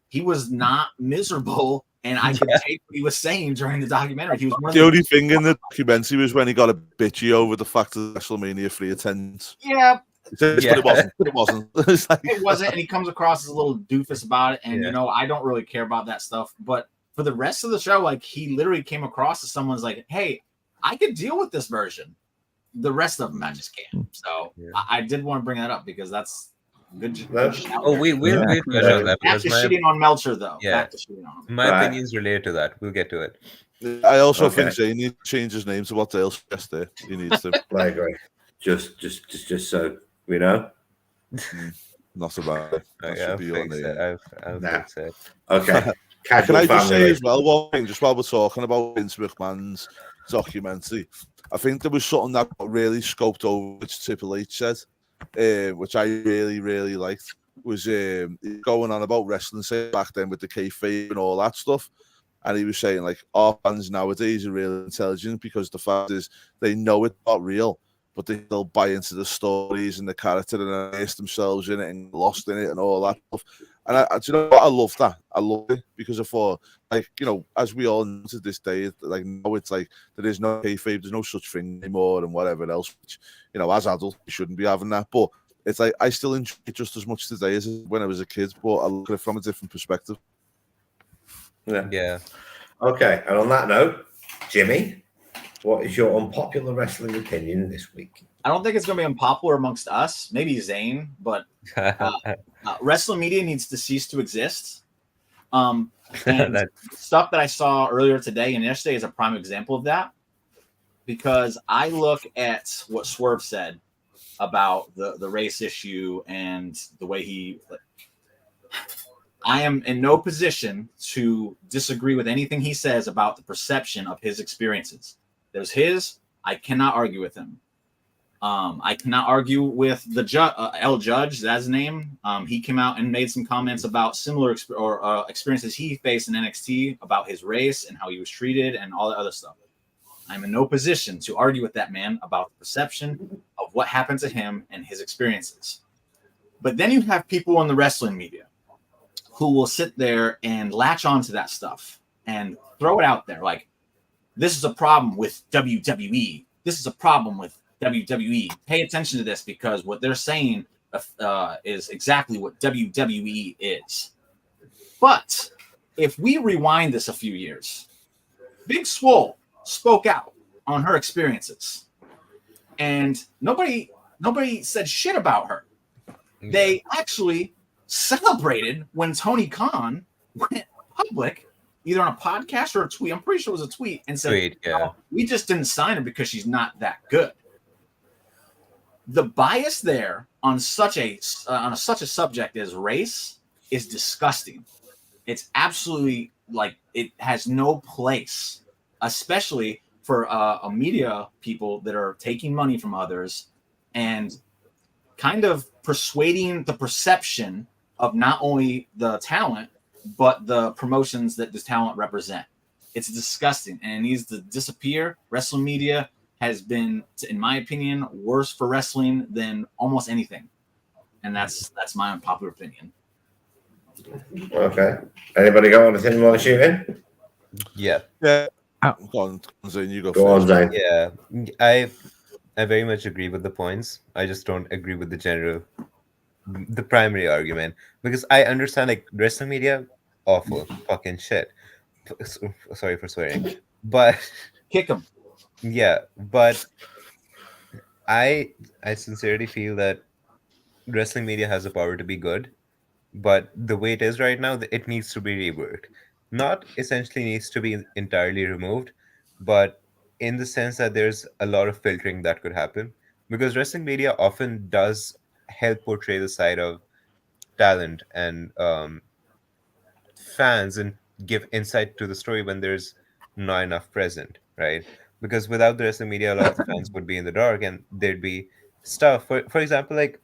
he was not miserable, and I could take what he was saying during the documentary. He was one of The only thing in the documentary was when he got a bitchy over the fact of WrestleMania 3 attendance. Yeah, But it wasn't. But it wasn't. It's like, it wasn't, and he comes across as a little doofus about it. And you know, I don't really care about that stuff. But for the rest of the show, like, he literally came across as someone's like, "Hey, I could deal with this version." The rest of them, I just can't. So I did want to bring that up because that's good shout. Oh, we'll touch on that. Back to shitting on Meltzer, though. Yeah. Back to shitting on him. My opinion is related to that. We'll get to it. I also think Zane needs to change his name to what Dale suggested. He needs to. I agree. Just so we know. Not about it. That should be your name. I've fixed it. Okay. Can I just say as well, one thing, just while we're talking about Vince McMahon's documentary, I think there was something that got really scoped over, which Triple H said, which I really, really liked, was going on about wrestling, say, back then with the kayfabe and all that stuff. And he was saying, like, our fans nowadays are really intelligent because the fact is they know it's not real, but they still buy into the stories and the character and immerse themselves in it and lost in it and all that stuff. And do you know what? I love that. I love it because I thought, like, you know, as we all know to this day, like, now it's like there is no kayfabe, there's no such thing anymore and whatever else, which, you know, as adults, we shouldn't be having that. But it's like I still enjoy it just as much today as when I was a kid, but I look at it from a different perspective. Yeah. Okay. And on that note, Jimmy, what is your unpopular wrestling opinion this week? I don't think it's going to be unpopular amongst us. Maybe Zane, but wrestling media needs to cease to exist. And stuff that I saw earlier today and yesterday is a prime example of that. Because I look at what Swerve said about the race issue and the way he... I am in no position to disagree with anything he says about the perception of his experiences. There's his. I cannot argue with him. I cannot argue with the L Judge. That's his name. He came out and made some comments about similar experiences he faced in NXT about his race and how he was treated and all that other stuff. I'm in no position to argue with that man about the perception of what happened to him and his experiences. But then you have people in the wrestling media who will sit there and latch onto that stuff and throw it out there like, this is a problem with WWE. This is a problem with WWE. Pay attention to this because what they're saying is exactly what WWE is. But if we rewind this a few years, Big Swole spoke out on her experiences, and nobody said shit about her. They actually celebrated when Tony Khan went public, either on a podcast or a tweet. I'm pretty sure it was a tweet, and said, "Oh, we just didn't sign her because she's not that good." The bias there on such a subject as race is disgusting. It's absolutely like it has no place, especially for a media people that are taking money from others and kind of persuading the perception of not only the talent, but the promotions that this talent represent. It's disgusting and it needs to disappear. Wrestling media has been, in my opinion, worse for wrestling than almost anything, and that's my unpopular opinion. Okay. Anybody got anything you want to shoot in? Yeah. Yeah. Oh. Go on, Zane, you go Go on, first. Zane. Yeah, I very much agree with the points. I just don't agree with the primary argument, because I understand like wrestling media, awful fucking shit. Sorry for swearing, but Kick them. yeah, but I sincerely feel that wrestling media has the power to be good, but the way it is right now, it needs to be reworked. Not essentially needs to be entirely removed, but in the sense that there's a lot of filtering that could happen, because wrestling media often does help portray the side of talent and fans and give insight to the story when there's not enough present, right? Because without the wrestling media, a lot of the fans would be in the dark, and there'd be stuff. For example, like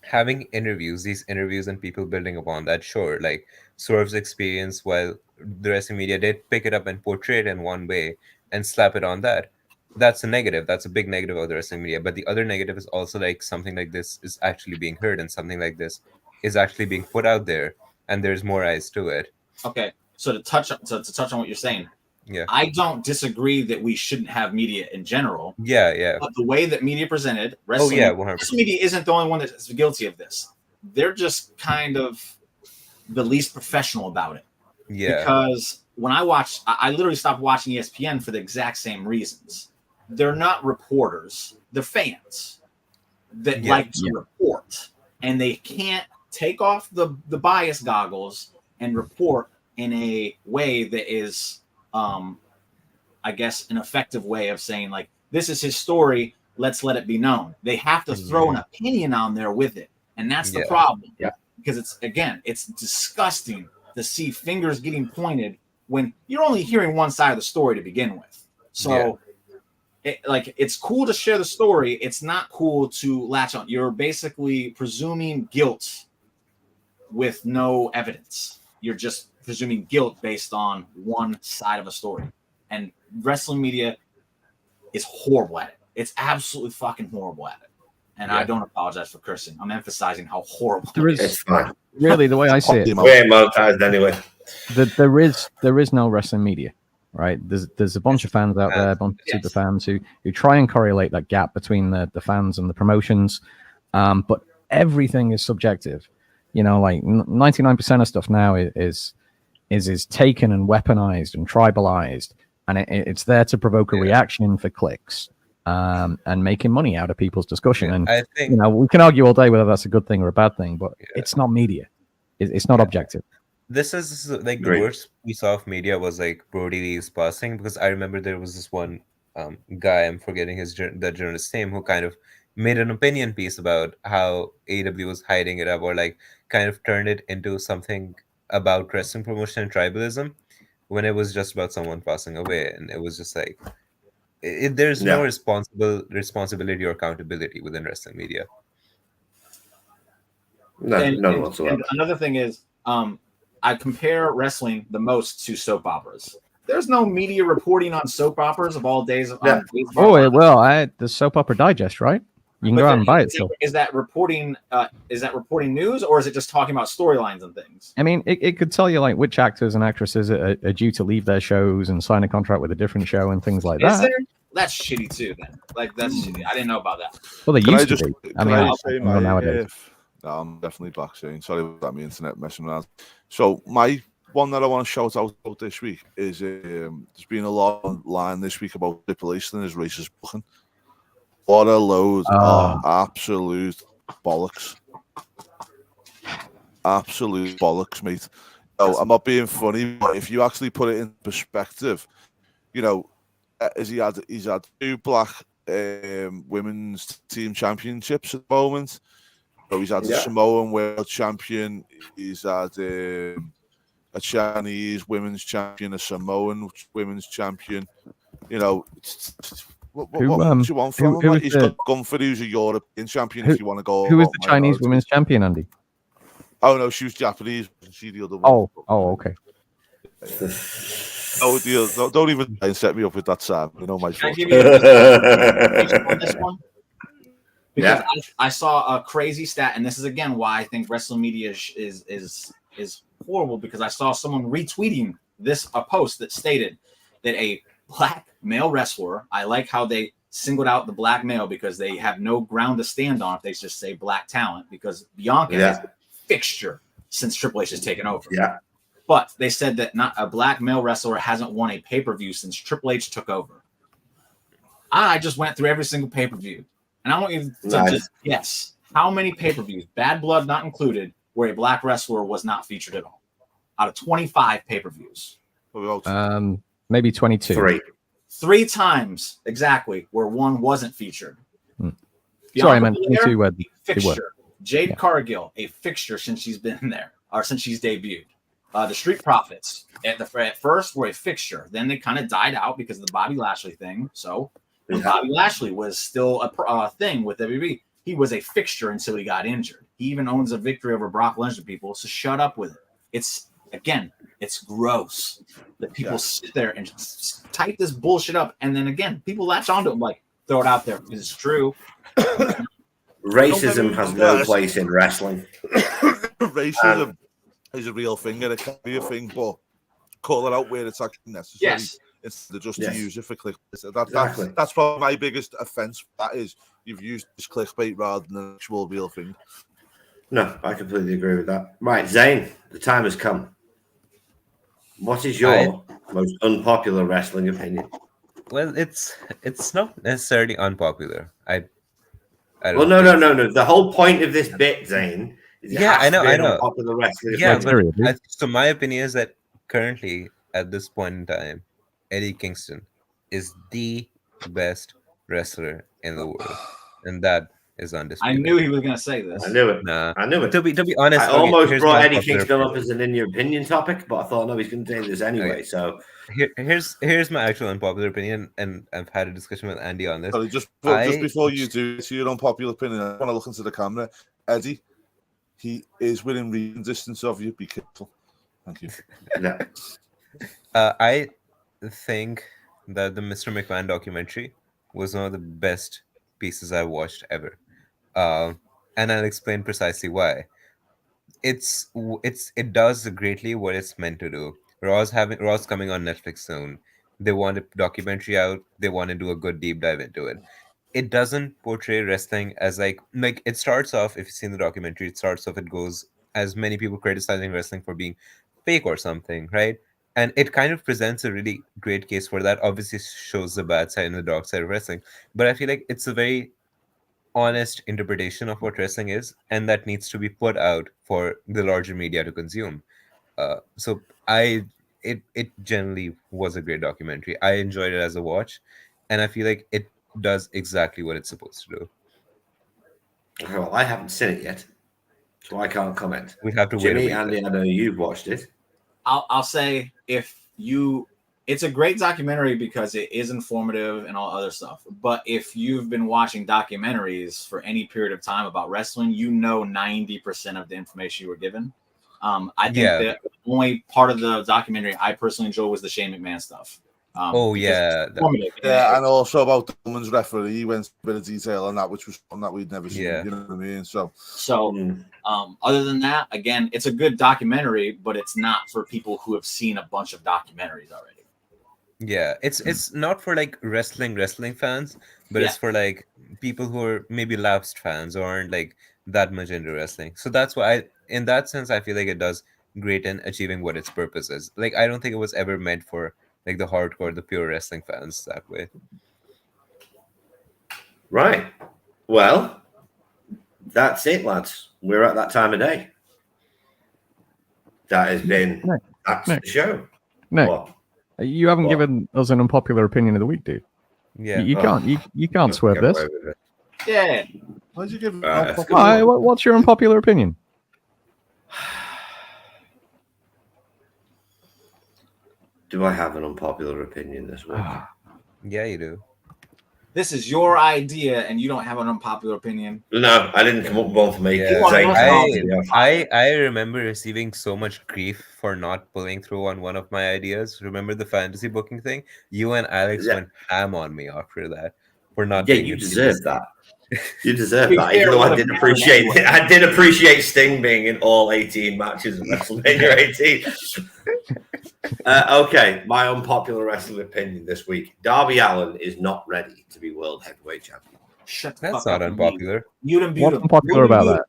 having interviews, these interviews and people building upon that, sure, like Swerve's experience, while the wrestling media did pick it up and portray it in one way and slap it on that. That's a negative. That's a big negative of the wrestling media. But the other negative is also like something like this is actually being heard, and something like this is actually being put out there, and there's more eyes to it. Okay, so to touch on what you're saying, Yeah. I don't disagree that we shouldn't have media in general. Yeah, yeah. But the way that media presented wrestling, 100%. wrestling media isn't the only one that's guilty of this. They're just kind of the least professional about it. Yeah. Because when I watch, I literally stopped watching ESPN for the exact same reasons. They're not reporters; they're fans that like to report, and they can't take off the bias goggles and report in a way that is, I guess, an effective way of saying, like, this is his story, let's let it be known. They have to throw an opinion on there with it, and that's the problem. Yeah. Because it's disgusting to see fingers getting pointed when you're only hearing one side of the story to begin with. So it's cool to share the story. It's not cool to latch on. You're basically presuming guilt with no evidence. You're just presuming guilt based on one side of a story. And wrestling media is horrible at it. It's absolutely fucking horrible at it. And I don't apologize for cursing. I'm emphasizing how horrible it is. It's fine. Really, the way I see it, We ain't monetized anyway. there is no wrestling media, right? There's a bunch of fans out there, a bunch of super fans who try and correlate that gap between the fans and the promotions, but everything is subjective. You know, like 99% of stuff now is taken and weaponized and tribalized, and it's there to provoke a reaction for clicks, and making money out of people's discussion. And I think, you know, we can argue all day whether that's a good thing or a bad thing, but it's not media. It's not objective. this is like the worst we saw of media was like Brody Lee's passing, because I remember there was this one guy, I'm forgetting the journalist's name, who kind of made an opinion piece about how AEW was hiding it up, or like kind of turned it into something about wrestling promotion and tribalism, when it was just about someone passing away. And it was just like there's no responsibility or accountability within wrestling media. None whatsoever. And another thing is, I compare wrestling the most to soap operas. There's no media reporting on soap operas of all days. The Soap Opera Digest, right? You can go out and buy it. So. Is that reporting? Is that reporting news, or is it just talking about storylines and things? I mean, it could tell you like which actors and actresses are due to leave their shows and sign a contract with a different show and things like that. That's shitty too. Then, like, that's shitty. I didn't know about that. Well, they used to be. I mean, I'll say nowadays. No, I'm definitely back soon. Sorry about my internet messing around. So my one that I want to shout out about this week is there's been a lot online this week about Triple H and his racist booking. What a load of absolute bollocks. Absolute bollocks, mate. No, I'm not being funny, but if you actually put it in perspective, you know, he's had 2 black women's team championships at the moment. So he's had a Samoan world champion. He's had a Chinese women's champion, a Samoan women's champion. You know, what do you want from him? He's got Gunford, who's a European champion. If you want to go, who is the Chinese women's champion, Andy? Oh no, she was Japanese. She the other one. Oh, okay. Oh, dear. Don't even try and set me up with that, Sam. You know my Can I fault. give you on this one? Because Yeah. I saw a crazy stat, and this is again why I think wrestling media is horrible. Because I saw someone retweeting a post that stated that a black male wrestler. I like how they singled out the black male because they have no ground to stand on if they just say black talent. Because Bianca is a fixture since Triple H has taken over. Yeah. But they said that not a black male wrestler hasn't won a pay-per-view since Triple H took over. I just went through every single pay-per-view. And I want you to just guess how many pay-per-views, Bad Blood not included, where a black wrestler was not featured at all. Out of 25 pay-per-views. Maybe 22. Three times exactly where one wasn't featured. Sorry, I meant 22 where fixture. Jade Cargill, a fixture since she's been there, or since she's debuted. The Street Profits at first were a fixture. Then they kind of died out because of the Bobby Lashley thing. So when Bobby Lashley was still a thing with WWE, he was a fixture until he got injured. He even owns a victory over Brock Lesnar, people. So shut up with it. It's gross that people sit there and just type this bullshit up. And then again, people latch onto it like, throw it out there because it's true. Racism has no place in wrestling. Racism is a real thing and it can be a thing, but call it out where it's actually necessary. Yes. Instead of just to use it for clickbait. So Exactly. that's probably my biggest offense. That is, you've used this clickbait rather than an actual real thing. No, I completely agree with that. Right, Zane, the time has come. What is your most unpopular wrestling opinion? Well, it's not necessarily unpopular. I Well, no. The whole point of this bit, Zane, is I know. unpopular wrestling Yeah, opinion. so my opinion is that currently, at this point in time, Eddie Kingston is the best wrestler in the world, and that is undisputed. I knew he was going to say this. I knew it. Nah. I knew it. To be honest, I almost brought Eddie unpopular Kingston up opinion. as an in your opinion topic, but I thought no, he's going to do this anyway. Okay. So here's my actual unpopular opinion, and I've had a discussion with Andy on this. Sorry, just before you do your unpopular opinion, I want to look into the camera. Eddie, he is within reading distance of you. Be careful. Thank you. no. I think that the Mr. McMahon documentary was one of the best pieces I've watched ever, and I'll explain precisely why. It does greatly what it's meant to do. Raw's coming on Netflix soon. They want a documentary out. They want to do a good deep dive into it. It doesn't portray wrestling as like it starts off. If you've seen the documentary, it goes as many people criticizing wrestling for being fake or something, right? And it kind of presents a really great case for that. Obviously, shows the bad side and the dark side of wrestling, but I feel like it's a very honest interpretation of what wrestling is, and that needs to be put out for the larger media to consume. So it generally was a great documentary. I enjoyed it as a watch, and I feel like it does exactly what it's supposed to do. Okay, well, I haven't seen it yet, so I can't comment. We have to Jimmy, wait. Andy, I know you've watched it. I'll say it's a great documentary because it is informative and all other stuff. But if you've been watching documentaries for any period of time about wrestling, 90% of the information you were given. I think the only part of the documentary I personally enjoyed was the Shane McMahon stuff. And also about the women's referee, he went into a bit of detail on that, which was something that we'd never seen. You know what I mean? So other than that, again, it's a good documentary, but it's not for people who have seen a bunch of documentaries already. Yeah, it's not for like wrestling fans, but it's for like people who are maybe lapsed fans or aren't like that much into wrestling. So that's why in that sense, I feel like it does great in achieving what its purpose is. Like, I don't think it was ever meant for like the hardcore, the pure wrestling fans that way. Right. Well, that's it, lads. We're at that time of day. That has been that's the show. No, you haven't given us an unpopular opinion of the week, dude. Yeah, you can't swerve this. Yeah. Why'd you give? What's your unpopular opinion? Do I have an unpopular opinion this week? Yeah, you do. This is your idea, and you don't have an unpopular opinion. No, I didn't come up with one for me. Yeah, I remember receiving so much grief for not pulling through on one of my ideas. Remember the fantasy booking thing? You and Alex went ham on me after that for not. Yeah, being you able to deserve do that. You deserve be that. fair, Even though it I would've did mattered appreciate anyway. I did appreciate Sting being in all 18 matches of WrestleMania 18. Okay, my unpopular wrestling opinion this week: Darby Allin is not ready to be world heavyweight champion. Shut the That's fuck not up. unpopular. Mute him, What's unpopular about that?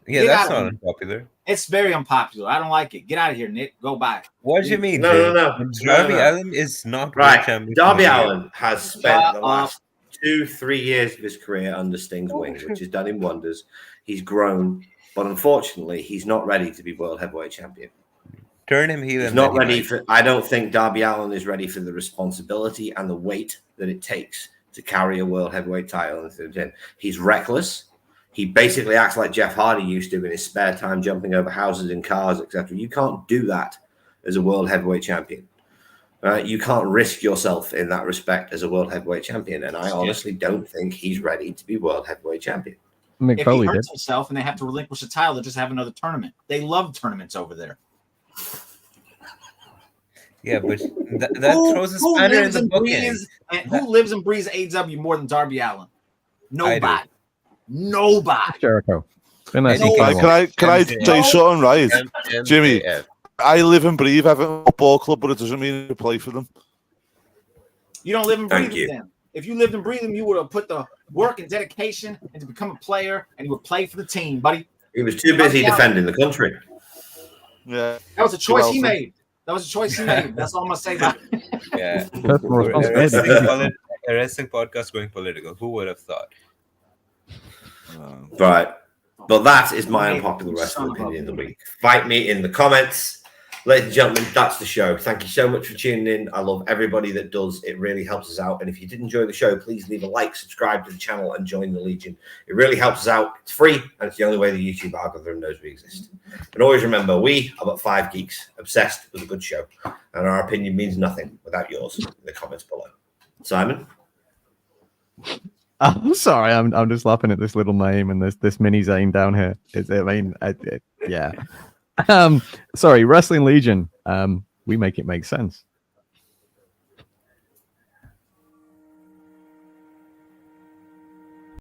Yeah, Get that's out of not here. unpopular. It's very unpopular. I don't like it. Get out of here, Nick. Go back. What do you mean? No. Darby Allin is not world Right, champion. Darby here. Allin has spent Shut the up. last 2-3 years of his career under Sting's wing, which has done him wonders. He's grown, but unfortunately, he's not ready to be world heavyweight champion. Turn him heel. He's not ready for. I don't think Darby Allin is ready for the responsibility and the weight that it takes to carry a world heavyweight title. He's reckless. He basically acts like Jeff Hardy used to in his spare time, jumping over houses and cars, etc. You can't do that as a world heavyweight champion. You can't risk yourself in that respect as a world heavyweight champion, and I honestly don't think he's ready to be world heavyweight champion. Mick If Foley he did. hurts himself and they have to relinquish the title, they'll just have another tournament. They love tournaments over there. Yeah, but that throws a spanner in the booking. Who lives and breathes AEW more than Darby Allin? I Nobody. Nobody. Jericho. Been there Any since guy- day Can one. I say something, right? Jimmy, MJF. I live and breathe Everton Football Club, but it doesn't mean to play for them. You don't live and Thank breathe you. with them. If you lived and breathed them, you would have put the work and dedication and to become a player, and you would play for the team, buddy. He was too busy defending the country. Yeah. That was a choice he Well, made. That was a choice he made. That's all I'm gonna say about it. Yeah. Personal A responsibility. wrestling podcast going political. Who would have thought? Right. But that is my Hey, unpopular wrestling son of a opinion of the bitch. week. Fight me in the comments. Ladies and gentlemen, that's the show. Thank you so much for tuning in. I love everybody that does. It really helps us out. And if you did enjoy the show, please leave a like, subscribe to the channel, and join the Legion. It really helps us out. It's free, and it's the only way the YouTube algorithm knows we exist. And always remember, we are but 5 geeks obsessed with a good show. And our opinion means nothing without yours in the comments below. Simon? I'm sorry, I'm just laughing at this little name and this mini Zane down here. Yeah. Sorry, Wrestling Legion. We make it make sense.